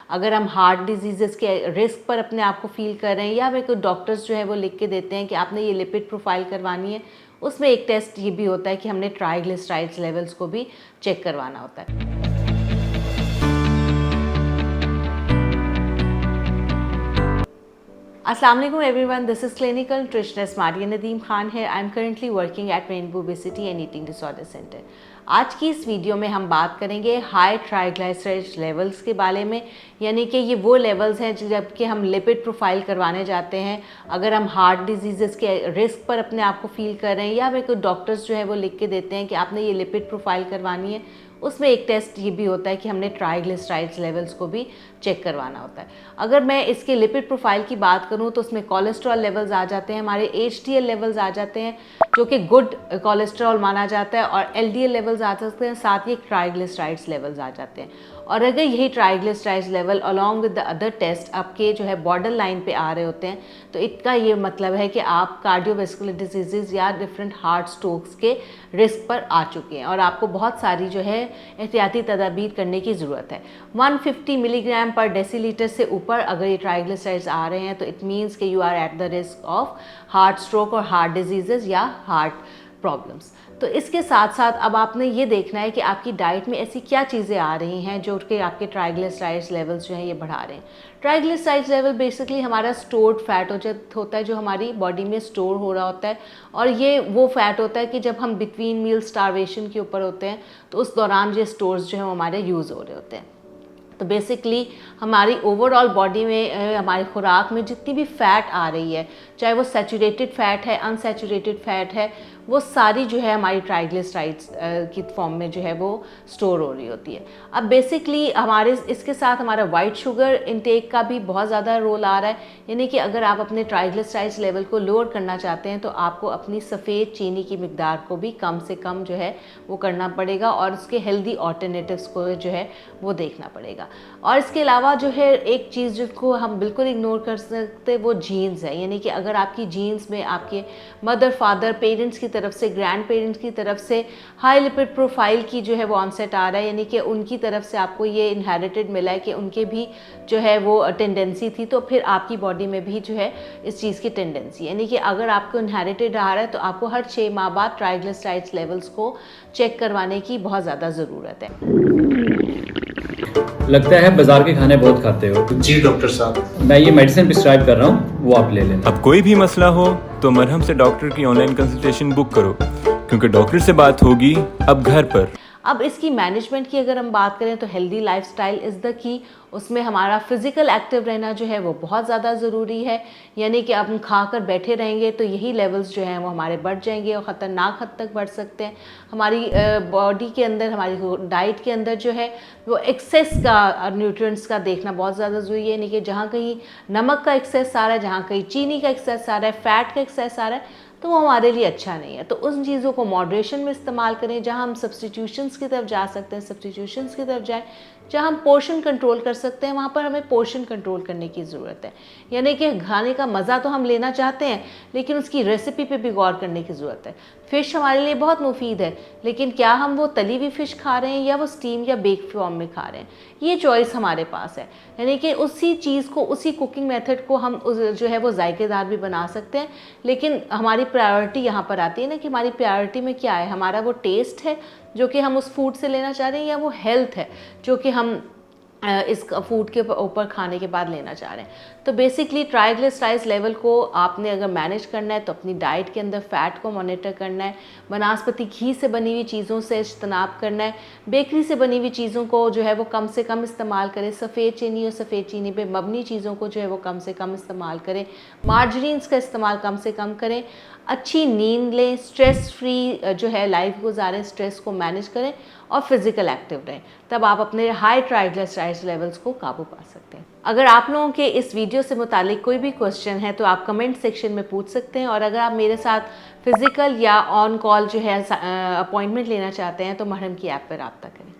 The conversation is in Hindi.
अगर हम हार्ट डिजीज़ के रिस्क पर अपने आप को फील कर रहे हैं, या हमें कोई डॉक्टर्स जो है वो लिख के देते हैं कि आपने ये लिपिड प्रोफाइल करवानी है, उसमें एक टेस्ट ये भी होता है कि हमने ट्राइग्लिसराइड्स लेवल्स को भी चेक करवाना होता है। Assalamualaikum everyone, this is clinical nutritionist Maria Nadeem Khan here. I am currently working at Rainbow Obesity and Eating Disorder Center. आज की इस वीडियो में हम बात करेंगे हाई ट्राइग्लिसराइड्स लेवल्स के बारे में, यानी कि ये वो लेवल्स हैं जबकि हम लिपिड प्रोफाइल करवाने जाते हैं अगर हम हार्ट डिजीज़ के रिस्क पर अपने आप को फील कर रहे हैं, या हमें कोई डॉक्टर्स जो है वो लिख के देते हैं कि आपने ये लिपिड प्रोफाइल करवानी है, उसमें एक टेस्ट ये भी होता है कि हमने ट्राइग्लिसराइड्स लेवल्स को भी चेक करवाना होता है। अगर मैं इसके लिपिड प्रोफाइल की बात करूं तो उसमें कोलेस्ट्रॉल लेवल्स आ जाते हैं, हमारे HDL लेवल्स आ जाते हैं जो कि गुड कोलेस्ट्रॉल माना जाता है, और LDL लेवल्स आ सकते हैं, साथ ही ट्राइग्लिसराइड्स लेवल्स आ जाते हैं। और अगर यही triglycerides level along with the other test आपके जो है बॉर्डर लाइन पे आ रहे होते हैं, तो इसका ये मतलब है कि आप कार्डियोवैस्कुलर डिजीज़ या डिफरेंट हार्ट स्ट्रोक्स के रिस्क पर आ चुके हैं और आपको बहुत सारी जो है एहतियाती तदाबीर करने की ज़रूरत है। 150 मिलीग्राम पर डेसीलीटर से ऊपर अगर ये ट्राइग्लिसराइड्स आ रहे हैं तो इट मीन्स कि you are at the risk of heart stroke और हार्ट डिजीज़ या हार्ट प्रॉब्लम्स। तो इसके साथ साथ अब आपने ये देखना है कि आपकी डाइट में ऐसी क्या चीज़ें आ रही हैं जो कि आपके ट्राइग्लिसराइड्स लेवल्स जो हैं ये बढ़ा रहे हैं। ट्राइग्लिसराइड्स लेवल बेसिकली हमारा स्टोर्ड फैट होता है जो हमारी बॉडी में स्टोर हो रहा होता है, और ये वो फैट होता है कि जब हम बिटवीन मील स्टारवेशन के ऊपर होते हैं तो उस दौरान ये स्टोर्स जो है वो हमारे यूज़ हो रहे होते हैं। तो बेसिकली हमारी ओवरऑल बॉडी में हमारी खुराक में जितनी भी फ़ैट आ रही है, चाहे वो सैचुरेटेड फ़ैट है, अनसैचुरेटेड फ़ैट है, वो सारी जो है हमारी ट्राइग्लिसराइड्स की फॉर्म में जो है वो स्टोर हो रही होती है। अब बेसिकली हमारे इसके साथ हमारा वाइट शुगर इनटेक का भी बहुत ज़्यादा रोल आ रहा है, यानी कि अगर आप अपने ट्राइग्लिसराइड्स लेवल को लोअर करना चाहते हैं तो आपको अपनी सफ़ेद चीनी की मिकदार को भी कम से कम जो है वो करना पड़ेगा, और उसके हेल्दी ऑल्टरनेटिव्स को जो है वो देखना पड़ेगा। और इसके अलावा जो है एक चीज़ जिसको हम बिल्कुल इग्नोर कर सकते वो जीन्स है, यानी कि अगर आपकी जीन्स में आपके मदर फादर पेरेंट्स की तरफ से, ग्रैंड पेरेंट्स की तरफ से हाई लिपिड प्रोफाइल की जो है वो ऑनसेट आ रहा है, यानी कि उनकी तरफ से आपको ये इनहेरिटेड मिला है कि उनके भी जो है वो टेंडेंसी थी, तो फिर आपकी बॉडी में भी जो है इस चीज़ की टेंडेंसी, यानी कि अगर आपको इनहेरिटेड आ रहा है तो आपको हर 6 माह बाद ट्राइग्लिसराइड्स लेवल्स को चेक करवाने की बहुत ज़्यादा ज़रूरत है। लगता है बाजार के खाने बहुत खाते हो। जी डॉक्टर साहब, मैं ये मेडिसिन प्रिस्क्राइब कर रहा हूँ, वो आप ले लेना। अब कोई भी मसला हो तो मरहम से डॉक्टर की ऑनलाइन कंसल्टेशन बुक करो, क्योंकि डॉक्टर से बात होगी अब घर पर। अब इसकी मैनेजमेंट की अगर हम बात करें तो healthy lifestyle is the key. उसमें हमारा फिज़िकल एक्टिव रहना जो है वो बहुत ज़्यादा ज़रूरी है, यानी कि अब हम खा कर बैठे रहेंगे तो यही लेवल्स जो हैं वो हमारे बढ़ जाएंगे और ख़तरनाक हद तक बढ़ सकते हैं। हमारी बॉडी के अंदर, हमारी डाइट के अंदर जो है वो एक्सेस का न्यूट्रिएंट्स का देखना बहुत ज़्यादा ज़रूरी है, यानी कि जहाँ कहीं नमक का एक्सेस आ रहा है, जहाँ कहीं चीनी का एक्सेस आ रहा है, फ़ैट का एक्सेस आ रहा है, तो वो हमारे लिए अच्छा नहीं है। तो उन चीज़ों को मॉडरेशन में इस्तेमाल करें। जहाँ हम सब्स्टिट्यूशंस की तरफ जा सकते हैं सब्स्टिट्यूशंस की तरफ जाएं, जहाँ हम पोर्शन कंट्रोल कर सकते हैं वहाँ पर हमें पोर्शन कंट्रोल करने की ज़रूरत है, यानी कि खाने का मज़ा तो हम लेना चाहते हैं लेकिन उसकी रेसिपी पे भी गौर करने की ज़रूरत है। फ़िश हमारे लिए बहुत मुफीद है, लेकिन क्या हम वो तली हुई फ़िश खा रहे हैं या वो स्टीम या बेक फॉर्म में खा रहे हैं, ये चॉइस हमारे पास है। यानी कि उसी चीज़ को, उसी कुकिंग मेथड को हम जो है वो जायकेदार भी बना सकते हैं, लेकिन हमारी प्रायोरिटी यहाँ पर आती है ना कि हमारी प्रायोरिटी में क्या है, हमारा वो टेस्ट है जो कि हम उस फूड से लेना चाह रहे हैं, या वो हेल्थ है जो कि हम इस फूड के ऊपर खाने के बाद लेना चाह रहे हैं। तो बेसिकली ट्राइग्लिसराइड्स लेवल को आपने अगर मैनेज करना है तो अपनी डाइट के अंदर फ़ैट को मॉनिटर करना है, वनस्पति घी से बनी हुई चीज़ों से इज्तनाब करना है, बेकरी से बनी हुई चीज़ों को जो है वो कम से कम इस्तेमाल करें, सफ़ेद चीनी और सफ़ेद चीनी पे मबनी चीज़ों को जो है वो कम से कम इस्तेमाल करें, मार्जरीन्स का इस्तेमाल कम से कम करें, अच्छी नींद लें, स्ट्रेस फ्री जो है लाइफ गुजारें, स्ट्रेस को मैनेज करें और फिज़िकल एक्टिव रहें, तब आप अपने हाई ट्राइग्लिसराइड्स लेवल्स को काबू पा सकते हैं। अगर आप लोगों के इस वीडियो से मुतालिक कोई भी क्वेश्चन है तो आप कमेंट सेक्शन में पूछ सकते हैं, और अगर आप मेरे साथ फिज़िकल या ऑन कॉल जो है अपॉइंटमेंट लेना चाहते हैं तो मरहम की ऐप पर रब्ता करें।